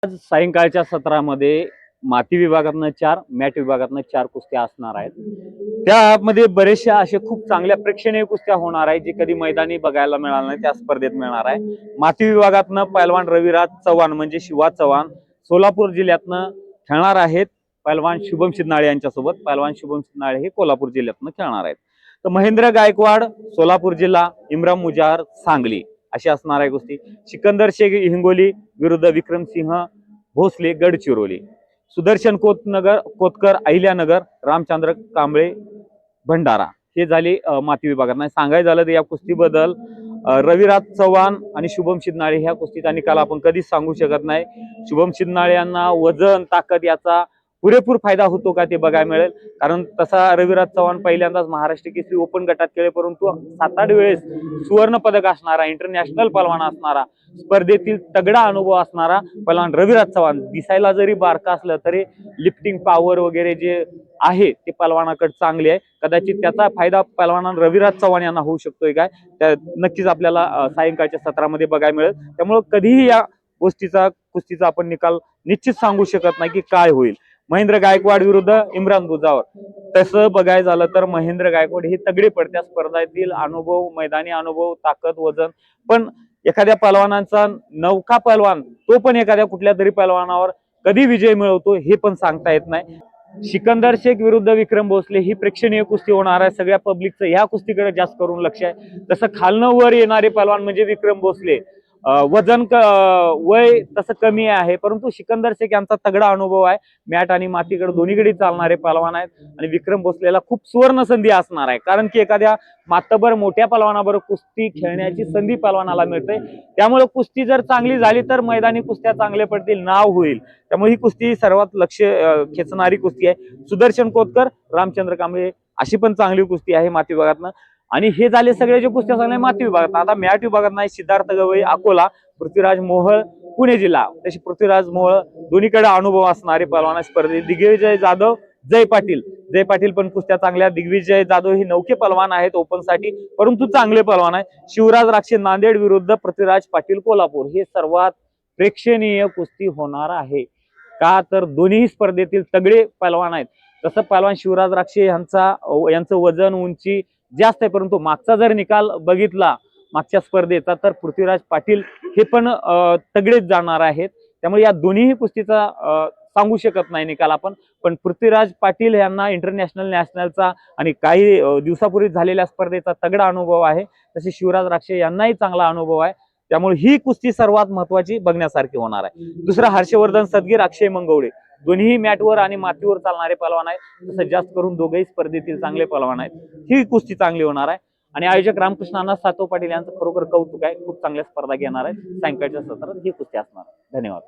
आज सायंकाळच्या सत्रामध्ये माती विभागातनं 4, मॅट विभागातनं 4 कुस्त्या असणार आहेत। त्यामध्ये बरेचशा असे खूप चांगल्या प्रेक्षणीय कुस्त्या होणार आहेत, जे कधी मैदानी बघायला मिळालं नाही, त्या स्पर्धेत मिळणार आहे। माती विभागातनं पैलवान रविराज चव्हाण म्हणजे शिवा चव्हाण सोलापूर जिल्ह्यातनं खेळणार आहेत। पैलवान शुभम शिंदे यांच्यासोबत पैलवान शुभम शिंदे हे कोल्हापूर जिल्ह्यातनं खेळणार आहेत। तर महेंद्र गायकवाड सोलापूर जिल्हा, इम्रान मुजाहर सांगली अशी असणार आहे कुस्ती। सिकंदर शेख हिंगोली विरुद्ध विक्रमसिंह भोसले गडचिरोली। सुदर्शन कोतकर अहिल्यानगर, रामचंद्र कांबळे भंडारा। हे झाली माती विभागात। सांगायचं झालं तर या कुस्तीबद्दल रविराज चव्हाण आणि शुभम शिंदे ह्या कुस्तीचा निकाल आपण कधीच सांगू शकत नाही। शुभम शिंदे यांना वजन ताकद याचा पुरेपूर फायदा होतो का ते बघायला मिळेल, कारण तसा रविराज चव्हाण पहिल्यांदाच महाराष्ट्र केसरी ओपन गटात खेळले, परंतु 7-8 वेळेस सुवर्ण पदक असणारा, इंटरनॅशनल पलवान असणारा, स्पर्धेतील तगडा अनुभव असणारा पलवान रविराज चव्हाण दिसायला जरी बारका असलं तरी लिफ्टिंग पॉवर वगैरे जे आहे ते पलवानाकडे चांगले आहे। कदाचित त्याचा फायदा पलवान रविराज चव्हाण यांना होऊ शकतोय काय, त्या नक्कीच आपल्याला सायंकाळच्या सत्रामध्ये बघायला मिळेल। त्यामुळे कधीही या कुस्तीचा आपण निकाल निश्चित सांगू शकत नाही की काय होईल। महेंद्र गायकवाड विरुद्ध इम्रान मुजावर, तसं बघायला झालं तर महेंद्र गायकवाड हे तगडे पडत्या स्पर्धेतील अनुभव, मैदानी अनुभव, ताकद, वजन, पण एखाद्या पलवानाचा नवखा पलवान तो पण एखाद्या कुठल्या तरी पलवानावर कधी विजय मिळवतो हे पण सांगता येत नाही। सिकंदर शेख विरुद्ध विक्रम भोसले ही प्रेक्षणीय कुस्ती होणार आहे। सगळ्या पब्लिकचं ह्या कुस्तीकडे जास्त करून लक्ष आहे। तसं खालनं वर येणारे पलवान म्हणजे विक्रम भोसले, वजन वय तसं कमी आहे, परंतु सिकंदर शेख यांचा तगडा अनुभव आहे। मॅट आणि मातीकडे दोन्हीकडे चालणारे पलवान आहेत आणि विक्रम भोसलेला खूप सुवर्ण संधी असणार आहे, कारण की एखाद्या मातबर मोठ्या पलवानाबरोबर कुस्ती खेळण्याची संधी पलवानाला मिळते। त्यामुळे कुस्ती जर चांगली झाली तर मैदानी कुस्त्या चांगल्या पडतील, नाव होईल। त्यामुळे ही कुस्ती सर्वात लक्ष खेचणारी कुस्ती आहे। सुदर्शन कोतकर रामचंद्र कांबळे अशी पण चांगली कुस्ती आहे माती विभागातनं। आणि हे झाले सगळे जे कुस्त्या चांगल्या माती विभागात। आता मॅट विभागात नाही, सिद्धार्थ गवई अकोला, पृथ्वीराज मोहोळ पुणे जिल्हा, तशी पृथ्वीराज मोहोळ दोन्हीकडे अनुभव असणारे पलवान स्पर्धे। दिग्विजय जाधव, जय पाटील पण कुस्त्या चांगल्या। दिग्विजय जाधव हे नौके पलवान आहेत ओपन साठी, परंतु चांगले पलवान आहेत। शिवराज राक्षे नांदेड विरुद्ध पृथ्वीराज पाटील कोल्हापूर, हे सर्वात प्रेक्षणीय कुस्ती होणार आहे, का तर दोन्ही स्पर्धेतील तगडे पलवान आहेत। तसं पलवान शिवराज राक्षे यांचं वजन उंची जास्त आहे, परंतु मागचा जर निकाल बघितला मागच्या स्पर्धेचा तर पृथ्वीराज पाटील हे पण तगडेच जाणार आहेत। त्यामुळे या दोन्ही कुस्तीचा सांगू शकत नाही निकाल आपण, पण पृथ्वीराज पाटील यांना इंटरनॅशनल नॅशनलचा आणि काही दिवसापूर्वी झालेल्या स्पर्धेचा तगडा अनुभव आहे। तसे शिवराज राक्षे यांनाही चांगला अनुभव आहे। त्यामुळे ही कुस्ती सर्वात महत्वाची बघण्यासारखी होणार आहे। दुसरा हर्षवर्धन सदगीर, अक्षय मंगवडे दोन्ही मॅटवर आणि मातीवर चालणारे पलवान आहेत। तसं जास्त करून दोघेही स्पर्धेतील चांगले पलवान आहेत। ही कुस्ती चांगली होणार आहे आणि आयोजक रामकृष्ण अण्णा सातव पाटील यांचं खरोखर कौतुक आहे। खूप चांगल्या स्पर्धा घेणार आहेत सायंकाळच्या सत्रात ही कुस्ती असणार आहे। धन्यवाद।